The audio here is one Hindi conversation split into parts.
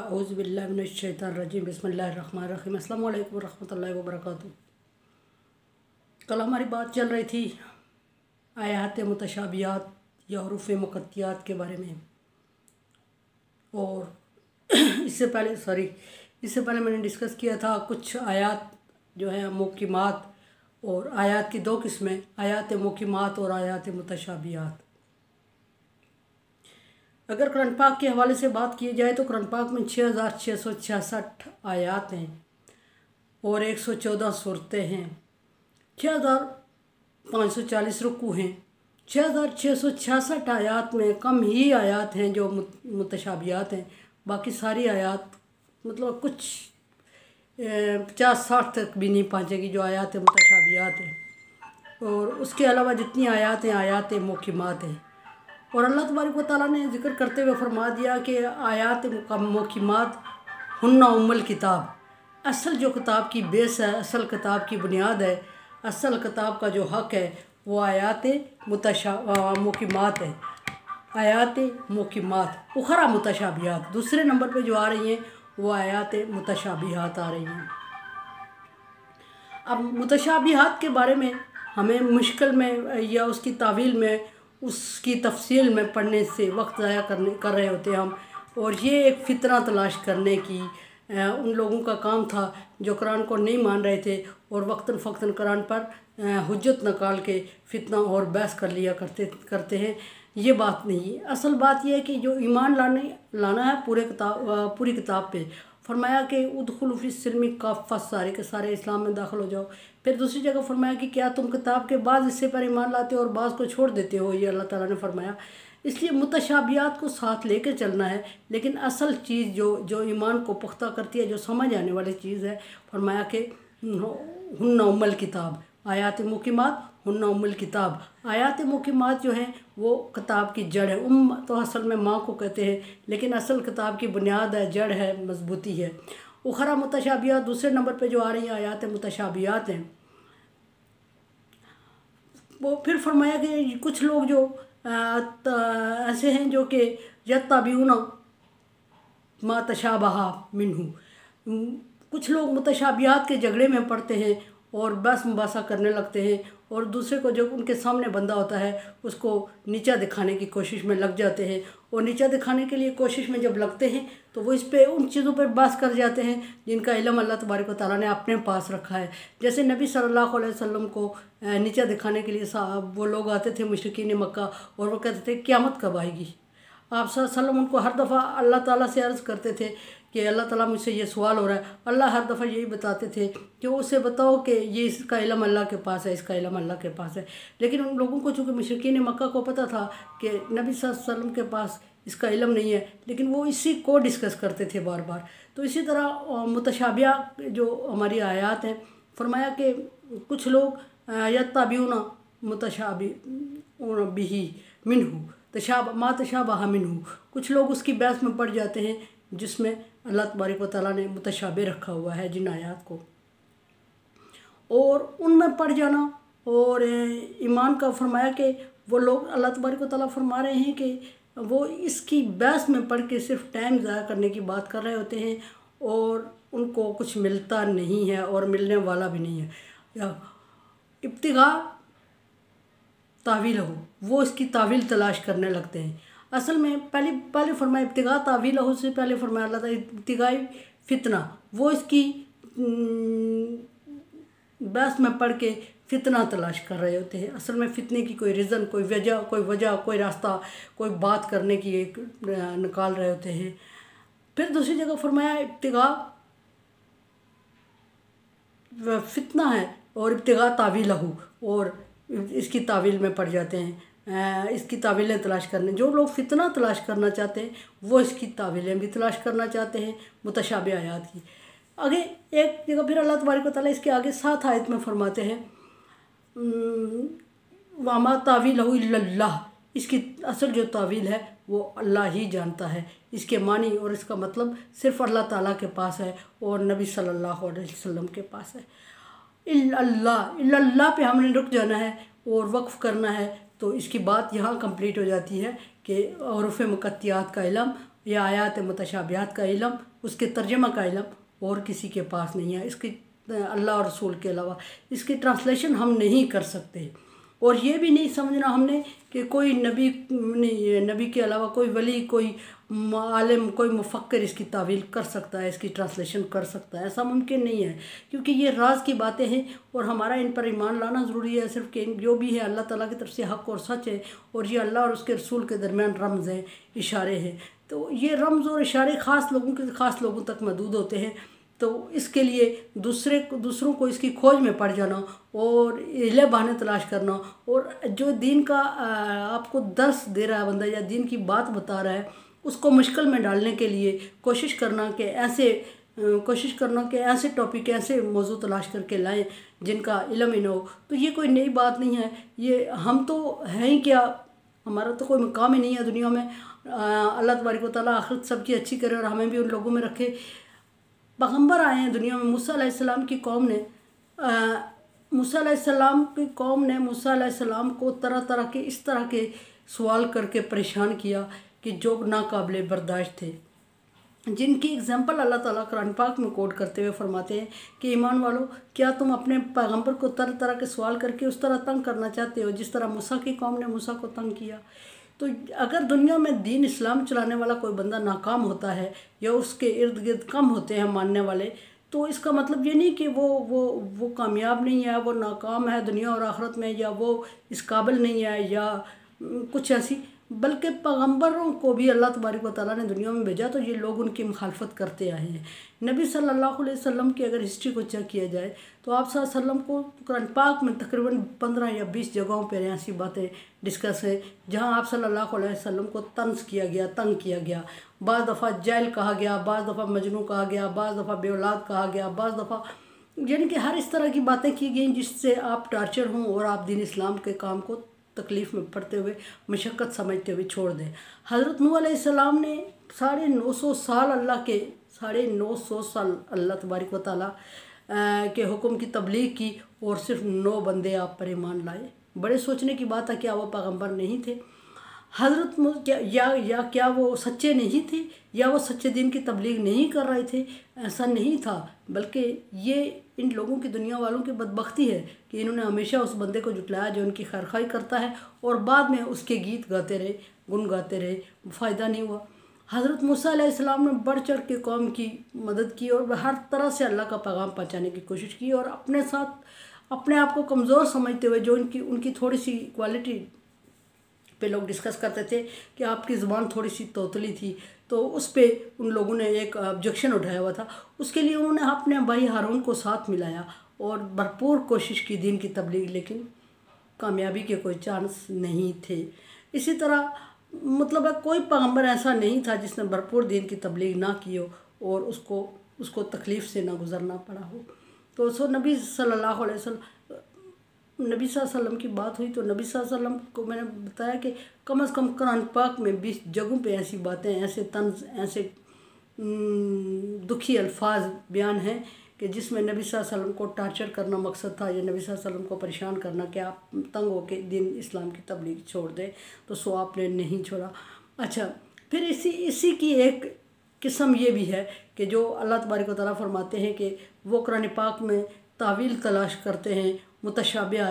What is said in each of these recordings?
औज़ुबिल्लाहि मिनश्शैतानिर्रजीम बिस्मिल्लाहिर्रहमानिर्रहीम अस्सलामु अलैकुम रहमतुल्लाहि व बरकातुहू। कल हमारी बात चल रही थी आयात मुतशाबिहात या हुरूफ मुक़त्तियात के बारे में। और इससे पहले मैंने डिस्कस किया था कुछ आयात जो है मुहकिमात, और आयात की दो किस्में, आयात मुहकिमात और आयात मुतशाबिहात। अगर कुरान पाक के हवाले से बात की जाए तो कुरान पाक में 6666 आयात हैं और 114 सूरतें हैं, 6540 रुकू हैं। 6666 आयात में कम ही आयात हैं जो मुतशाबिहात हैं। बाकी सारी आयात मतलब कुछ 50-60 तक भी नहीं पहुँचेगी जो आयात मुतशाबिहात हैं। और उसके अलावा जितनी आयात हैं आयात मुहकिमात हैं। और अल्लाह तबारक व तआला ने जिक्र करते हुए फरमा दिया कि आयात मुहकिमात हुन्ना उम्मुल किताब, असल जो किताब की बेस है, असल किताब की बुनियाद है, असल किताब का जो हक़ है वो आयात मुहकिमात है। आयात मुहकिमात उखरा मुतशाबिहात, दूसरे नंबर पे जो आ रही हैं वो आयात मुतशाबिहात आ रही हैं। अब मुतशाबिहात के बारे में हमें मुश्किल में या उसकी तावील में, उसकी तफसील में पढ़ने से वक्त ज़ाया कर रहे होते हैं हम। और ये एक फ़ितना तलाश करने की उन लोगों का काम था जो कुरान को नहीं मान रहे थे और वक्तन फ़क्तन कुरान पर हुज्जत निकाल के फ़ितना और बहस कर लिया करते हैं। ये बात नहीं है। असल बात यह है कि जो ईमान लाना है पूरी किताब पे, फरमाया कि उदखुलू फ़िस्सिल्मि काफ़्फ़ा, सारे के सारे इस्लाम में दाखिल हो जाओ। फिर दूसरी जगह फरमाया कि क्या तुम किताब के बाद इससे पर ईमान लाते हो और बाज़ को छोड़ देते हो, ये अल्लाह ताला ने फरमाया। इसलिए मुतशाबिहात को साथ लेकर चलना है। लेकिन असल चीज़ जो ईमान को पुख्ता करती है, जो समझ आने वाली चीज़ है, फरमाया कि हुन्ना उम्मुल किताब, आयात मुहकिमात हुन्ना उम्मुल किताब। आयात मुहकिमात जो हैं वो किताब की जड़ है। तो असल में माँ को कहते हैं, लेकिन असल किताब की बुनियाद है, जड़ है, मजबूती है। उखरा मुतशाबिहात दूसरे नंबर पे जो आ रही हैं आयात मुतशाबिहात हैं। वो फिर फरमाया कि कुछ लोग जो ऐसे हैं जो कि यत्तबिऊना मा तशाबहा मिन्हु, कुछ लोग मुतशाबिहात के झगड़े में पड़ते हैं और बस मुबासा करने लगते हैं और दूसरे को जो उनके सामने बंदा होता है उसको नीचा दिखाने की कोशिश में लग जाते हैं। और नीचा दिखाने के लिए कोशिश में जब लगते हैं तो वो इस पे उन चीज़ों पर बहस कर जाते हैं जिनका इल्म अल्लाह तबारक व तआला ने अपने पास रखा है। जैसे नबी सल्लल्लाहु अलैहि वसल्लम को नीचा दिखाने के लिए वो लोग आते थे मुशरिकीन मक्का, और वो कहते थे क़यामत कब आएगी। आप सल्लल्लाहु अलैहि वसल्लम उनको हर दफ़ा अल्लाह ताला से अर्ज़ करते थे कि अल्लाह ताला मुझसे ये सवाल हो रहा है। अल्लाह हर दफ़ा यही बताते थे कि उससे बताओ कि ये इसका इल्म अल्लाह के पास है, इसका इल्म अल्लाह के पास है। लेकिन उन लोगों को चूँकि मुशरिकीन मक्का को पता था कि नबी सल्लल्लाहु अलैहि वसल्लम के पास इसका इल्म नहीं है, लेकिन वो इसी को डिस्कस करते थे बार बार। तो इसी तरह मुतशाबिहात जो हमारी आयात हैं, फरमाया कि कुछ लोग यत्तबिऊना मुतशाबिही मिन्हु मा तशाबहा मिन्हु, कुछ लोग उसकी बहस में पड़ जाते हैं जिसमें अल्लाह तबारक व तआला ने मुतशाबे रखा हुआ है जिन आयात को, और उनमें पड़ जाना। और ईमान का फरमाया कि वो लोग, अल्लाह तबारक व तआला फरमा रहे हैं कि वो इसकी बहस में पढ़ के सिर्फ टाइम ज़ाया करने की बात कर रहे होते हैं और उनको कुछ मिलता नहीं है और मिलने वाला भी नहीं है। इब्तिगा तावील हो, वो इसकी तावील तलाश करने लगते हैं। असल में पहले फरमाया इब्तिगा तावील हो से पहले फरमाया अल्लाह ताला इब्तिगाई फितना, वो इसकी बहस में पढ़ के फितना तलाश कर रहे होते हैं। असल में फितने की कोई रीज़न, कोई वजह, कोई रास्ता, कोई बात करने की एक निकाल रहे होते हैं। फिर दूसरी जगह फरमाया इब्तिगा फितना है और इब्तिगा तावील हो, और इसकी तावील में पड़ जाते हैं, इसकी तावीलें तलाश करने। जो लोग फितना तलाश करना चाहते हैं वो इसकी तावीलें भी तलाश करना चाहते हैं मुतशाबे आयात की। आगे एक जगह फिर अल्लाह तबारक व तआला इसके आगे 7 आयत में फरमाते हैं वमा तावीलहु इल्लल्लाह, इसकी असल जो तावील है वो अल्लाह ही जानता है। इसके मानी और इसका मतलब सिर्फ अल्लाह ताला के पास है और नबी सल्लल्लाहु अलैहि वसल्लम के पास है। इल्लल्लाह पे हमने रुक जाना है और वक्फ़ करना है। तो इसकी बात यहाँ कंप्लीट हो जाती है कि हुरूफ़ मुक़त्तियात का इल्म या आयात मुतशाबिहात का इल्म, उसके तर्जमा का इल्म और किसी के पास नहीं है। इसकी अल्लाह और रसूल के अलावा इसकी ट्रांसलेशन हम नहीं कर सकते। और ये भी नहीं समझना हमने कि कोई नबी नहीं, नबी के अलावा कोई वली, कोई आलिम, कोई मुफक्किर इसकी तावील कर सकता है, इसकी ट्रांसलेशन कर सकता है। ऐसा मुमकिन नहीं है, क्योंकि ये राज की बातें हैं और हमारा इन पर ईमान लाना ज़रूरी है। सिर्फ कि जो भी है अल्लाह ताला की तरफ से हक़ और सच है, और ये अल्लाह और उसके रसूल के दरमियान रम्ज़ हैं, इशारे हैं। तो ये रम्ज़ और इशारे ख़ास लोगों तक महदूद होते हैं। तो इसके लिए दूसरों को इसकी खोज में पड़ जाना और हिले बहाने तलाश करना, और जो दीन का आपको दर्स दे रहा है बंदा या दीन की बात बता रहा है, उसको मुश्किल में डालने के लिए कोशिश करना कि ऐसे टॉपिक, ऐसे मौजू तलाश करके लाएं जिनका इल्म ही ना हो। तो ये कोई नई बात नहीं है। ये हम तो हैं ही क्या, हमारा तो कोई मुकाम ही नहीं है दुनिया में। अल्लाह तबारक व तआला आखिरत सबकी अच्छी करे और हमें भी उन लोगों में रखे। पैगम्बर आए हैं दुनिया में। मूसा अलैहिस्सलाम की कौम ने मूसा अलैहिस्सलाम को इस तरह के सवाल करके परेशान किया कि जो नाकाबिले बर्दाश्त थे, जिनकी एग्जाम्पल अल्लाह ताला कुरान पाक में कोट करते हुए फरमाते हैं कि ईमान वालों, क्या तुम अपने पैगम्बर को तरह तरह के सवाल करके उस तरह तंग करना चाहते हो जिस तरह मूसा की कौम ने मूसा को तंग किया। तो अगर दुनिया में दीन इस्लाम चलाने वाला कोई बंदा नाकाम होता है या उसके इर्द गिर्द कम होते हैं मानने वाले, तो इसका मतलब ये नहीं कि वो कामयाब नहीं है, वो नाकाम है दुनिया और आखिरत में, या वो इस काबिल नहीं है या कुछ ऐसी। बल्कि पैगम्बरों को भी अल्लाह तबारक व तआला ने दुनिया में भेजा तो ये लोग उनकी मुखालफत करते आए हैं। नबी सल्लल्लाहु अलैहि वसल्लम की अगर हिस्ट्री को चेक किया जाए तो आप सल्लल्लाहु अलैहि वसल्लम को कुरान पाक में तकरीबन 15 या 20 जगहों पर ऐसी बातें डिस्कस है जहां आप सल्लल्लाहु अलैहि वसल्लम को तंज किया गया, तंग किया गया। बाज़ दफ़ा जैल कहा गया, बाज़ दफ़ा मजनू कहा गया, बाज़ दफ़ा बेऔलाद कहा गया, बाज़ दफ़ा यानी कि हर इस तरह की बातें की गई जिससे आप टार्चर हों और आप दीन इस्लाम के काम को तकलीफ़ में पड़ते हुए, मशक्क़त समझते हुए छोड़ दें। हज़रत नूह अलैहिस्सलाम ने 950 साल अल्लाह तबारक व तआला के हुक्म की तबलीग की और सिर्फ 9 बंदे आप पर ईमान लाए। बड़े सोचने की बात है, क्या वो पैगम्बर नहीं थे? क्या वो सच्चे नहीं थे, या वो सच्चे दीन की तबलीग नहीं कर रहे थे? ऐसा नहीं था, बल्कि ये इन लोगों की, दुनिया वालों की बदबख्ती है कि इन्होंने हमेशा उस बंदे को जुटलाया जो उनकी खैरखाई करता है और बाद में उसके गीत गाते रहे, गुन गाते रहे, फ़ायदा नहीं हुआ। हज़रत मूसा अलैहिस्सलाम ने बढ़ चढ़ के कौम की मदद की और हर तरह से अल्लाह का पैगाम पहुँचाने की कोशिश की, और अपने आप को कमज़ोर समझते हुए, जो उनकी थोड़ी सी क्वालिटी पे लोग डिस्कस करते थे कि आपकी ज़ुबान थोड़ी सी तोतली थी, तो उस पे उन लोगों ने एक ऑब्जेक्शन उठाया हुआ था। उसके लिए उन्होंने अपने भाई हारून को साथ मिलाया और भरपूर कोशिश की दीन की तबलीग, लेकिन कामयाबी के कोई चांस नहीं थे। इसी तरह मतलब है कोई पैगम्बर ऐसा नहीं था जिसने भरपूर दीन की तबलीग ना की हो और उसको तकलीफ़ से ना गुज़रना पड़ा हो। तो नबी सल्लल्लाहु अलैहि वसल्लम की बात हुई तो नबी सल्लल्लाहु अलैहि वसल्लम को मैंने बताया कि कम से कम कुरान पाक में 20 जगहों पे ऐसी बातें, ऐसे तंज, ऐसे दुखी अल्फाज बयान हैं कि जिसमें नबी सल्लल्लाहु अलैहि वसल्लम को टार्चर करना मकसद था, या नबी सल्लल्लाहु अलैहि वसल्लम को परेशान करना कि आप तंग होकर दीन इस्लाम की तबलीग छोड़ दें, तो सो आपने नहीं छोड़ा। अच्छा, फिर इसी की एक किस्म ये भी है कि जो अल्लाह तबारक व तआला फरमाते हैं कि वो कुरान पाक में तावील तलाश करते हैं मुतशाबिह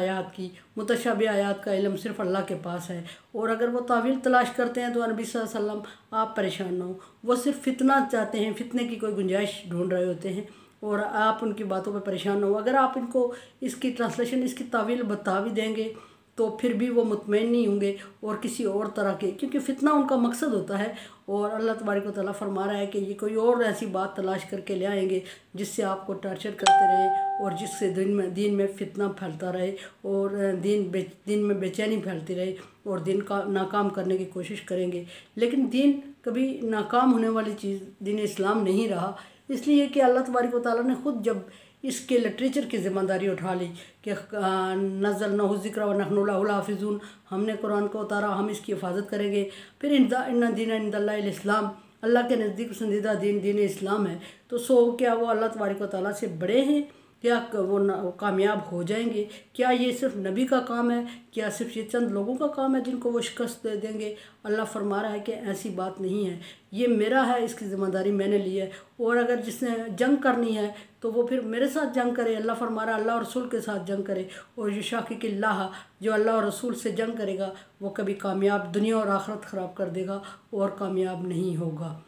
आयात का इल्म सिर्फ अल्लाह के पास है, और अगर वो तावील तलाश करते हैं तो नबी सल्लल्लाहु अलैहि वसल्लम आप परेशान ना हो। वो सिर्फ फितना चाहते हैं, फितने की कोई गुंजाइश ढूंढ रहे होते हैं और आप उनकी बातों पर परेशान ना हो। अगर आप इनको इसकी ट्रांसलेशन, इसकी तावील बता भी देंगे तो फिर भी वो मुतमईन नहीं होंगे और किसी और तरह के, क्योंकि फितना उनका मकसद होता है। और अल्लाह तबारक व तआला फरमा रहा है कि ये कोई और ऐसी बात तलाश करके ले आएंगे जिससे आपको टार्चर करते रहे और जिससे दीन में फितना फैलता रहे और दीन में बेचैनी फैलती रहे और दीन का नाकाम करने की कोशिश करेंगे। लेकिन दीन कभी नाकाम होने वाली चीज़ दीन इस्लाम नहीं रहा, इसलिए कि अल्लाह तबारक व तआला ने ख़ुद जब इसके लिटरेचर की ज़िम्मेदारी उठा ली कि नज़्ज़लनाहु ज़िक्र व नहनु लहु हाफ़िज़ून, हमने कुरान को उतारा, हम इसकी हिफाजत करेंगे। फिर इन्ना दीन इंदल्लाहिल इस्लाम, अल्लाह के नज़दीक पसंदीदा दीन इस्लाम है। तो क्या वो अल्लाह तबारक व तआला से बड़े हैं क्या वो कामयाब हो जाएंगे? क्या ये सिर्फ नबी का काम है? क्या सिर्फ ये चंद लोगों का काम है जिनको वो शिकस्त दे देंगे? अल्लाह फरमा रहा है कि ऐसी बात नहीं है, ये मेरा है, इसकी ज़िम्मेदारी मैंने ली है। और अगर जिसने जंग करनी है तो वो फिर मेरे साथ जंग करे। अल्लाह फरमा रहा है अल्लाह और रसूल के साथ जंग करे। और युशाकिकिल्लाह, जो अल्लाह और रसूल से जंग करेगा वो कभी कामयाब, दुनिया और आखिरत ख़राब कर देगा और कामयाब नहीं होगा।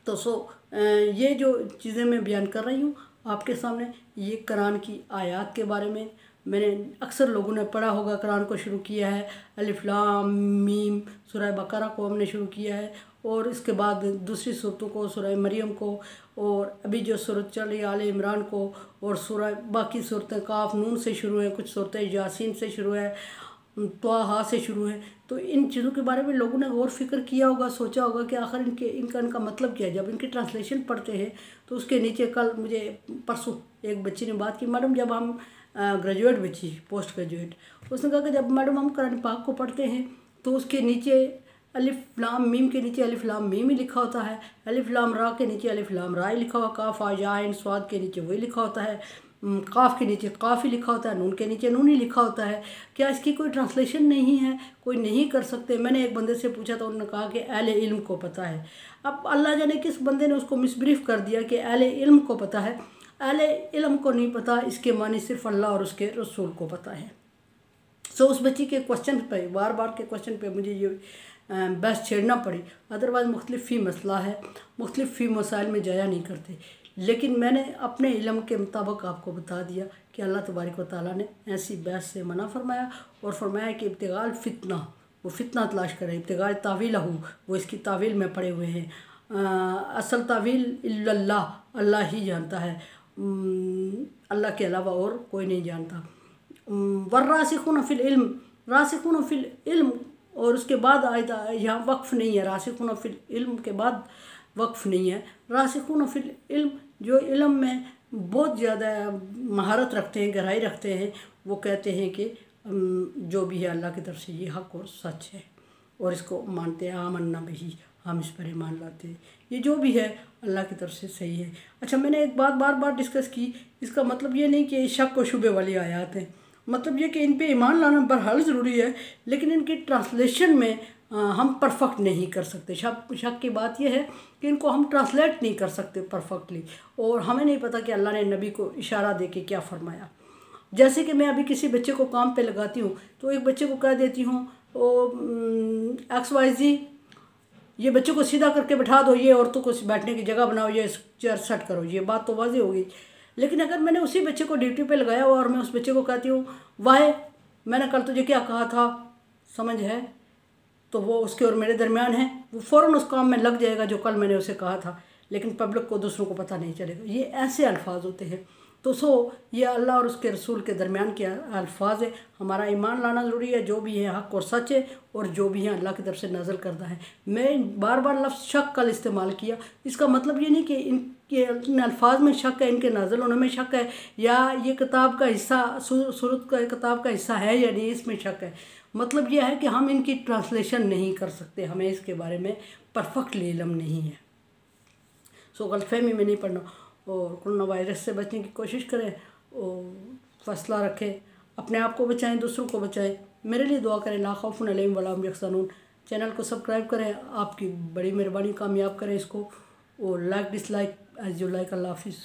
तो ये जो चीज़ें मैं बयान कर रही हूँ आपके सामने, ये कुरान की आयत के बारे में। मैंने अक्सर लोगों ने पढ़ा होगा, कुरान को शुरू किया है अलिफ लाम मीम, सूरह बकरा को हमने शुरू किया है, और इसके बाद दूसरी सूरतों को, सूरह मरियम को, और अभी जो सूरत चल रही है आले इमरान को, और सूरह बाकी सूरतें काफ नून से शुरू हैं, कुछ सूरतें यासीन से शुरू है, त्वाहा से शुरू है। तो इन चीज़ों के बारे में लोगों ने गौर फिक्र किया होगा, सोचा होगा कि आखिर इनका मतलब क्या है। जब इनकी ट्रांसलेशन पढ़ते हैं तो उसके नीचे, कल मुझे परसों एक बच्ची ने बात की, मैडम जब हम ग्रेजुएट बच्ची, पोस्ट ग्रेजुएट, उसने कहा कि जब मैडम हम कुरान पाक को पढ़ते हैं तो उसके नीचे अलिफ लाम मीम के नीचे अलिफ लाम मीम ही लिखा होता है, अलिफ लाम रा के नीचे अलिफ लाम रा ही लिखा हुआ, काफ आ या इन स्वाद के नीचे वही लिखा होता है, काफ के नीचे काफ ही लिखा होता है, नून के नीचे नून ही लिखा होता है। क्या इसकी कोई ट्रांसलेशन नहीं है? कोई नहीं कर सकते? मैंने एक बंदे से पूछा तो उन्होंने कहा कि अहले इल्म को पता है। अब अल्लाह जाने किस बंदे ने उसको मिसब्रीफ कर दिया कि अहले इल्म को पता है। अहले इल्म को नहीं पता, इसके मानी सिर्फ अल्लाह और उसके रसूल को पता है। सो उस बच्ची के क्वेश्चन पे, बार बार के क्वेश्चन पे मुझे ये बहस छेड़ना पड़ी। अदरवाइज़ मुख्तलिफ फ़ी मसला है, मुख्तलिफ फ़ी मसाइल में जाया नहीं करते। लेकिन मैंने अपने इल्म के मुताबिक आपको बता दिया कि अल्लाह तबारक व तआला ने ऐसी बहस से मना फरमाया, और फरमाया कि इब्तिगाल फितना, वो फितना तलाश करें, इब्तिगाल तावील हो, वो इसकी तावील में पड़े हुए हैं। असल तावील इल्लल्लाह, अल्लाह ही जानता है, अल्लाह के अलावा और कोई नहीं जानता। वर्रासिखून फिल इल्म, रासिखून फिल इल्म, और उसके बाद आयता यहाँ वक्फ़ नहीं है, रासिखून फिल इल्म के बाद वक्फ़ नहीं है। रासिखून फिल इल्म, जो इल्म में बहुत ज़्यादा महारत रखते हैं, गहराई रखते हैं, वो कहते हैं कि जो भी है अल्लाह की तरफ से ये हक़ और सच है, और इसको मानते हैं, आमन्ना बिही, हम इस पर ईमान लाते हैं, ये जो भी है अल्लाह की तरफ से सही है। अच्छा, मैंने एक बात बार बार डिस्कस की, इसका मतलब ये नहीं कि शक व शुबे वाली आयत है, मतलब ये कि इन पे ईमान लाना बहरहाल ज़रूरी है, लेकिन इनकी ट्रांसलेशन में हम परफेक्ट नहीं कर सकते। शक की बात यह है कि इनको हम ट्रांसलेट नहीं कर सकते परफेक्टली, और हमें नहीं पता कि अल्लाह ने नबी को इशारा दे के क्या फरमाया। जैसे कि मैं अभी किसी बच्चे को काम पे लगाती हूँ तो एक बच्चे को कह देती हूँ XYZ, ये बच्चे को सीधा करके बैठा दो, ये औरतों को बैठने की जगह बनाओ, ये चेयर सेट करो, ये बात तो वाज़ेह हो गई। लेकिन अगर मैंने उसी बच्चे को ड्यूटी पे लगाया हुआ और मैं उस बच्चे को कहती हूँ वाह मैंने कल तुझे क्या कहा था, समझ है, तो वो उसके और मेरे दरमियान है, वो फ़ौरन उस काम में लग जाएगा जो कल मैंने उसे कहा था, लेकिन पब्लिक को, दूसरों को पता नहीं चलेगा। ये ऐसे अल्फाज होते हैं। तो ये अल्लाह और उसके रसूल के दरमियान के अल्फाज है। हमारा ईमान लाना ज़रूरी है, जो भी है हक़ और सच है, और जो भी है अल्लाह की तरफ से नाज़िल करता है। मैं बार बार लफ्ज़ शक कल इस्तेमाल किया, इसका मतलब ये नहीं कि इन अल्फाज में शक है, इनके नाज़िल होने में शक है, या ये किताब का हिस्सा, सूरत का किताब का हिस्सा है या नहीं, इसमें शक है। मतलब यह है कि हम इनकी ट्रांसलेशन नहीं कर सकते, हमें इसके बारे में परफेक्टली इल्म नहीं है। सो गलतफहमी में नहीं पढ़ना, और कोरोना वायरस से बचने की कोशिश करें, और फैसला रखें, अपने आप को बचाएं, दूसरों को बचाएं। मेरे लिए दुआ करें, ला खौफुन अलैहिम वला हुम यहज़नून। चैनल को सब्सक्राइब करें, आपकी बड़ी मेहरबानी, कामयाब करें इसको, और like dislike as you like. अल्लाह हाफिज़।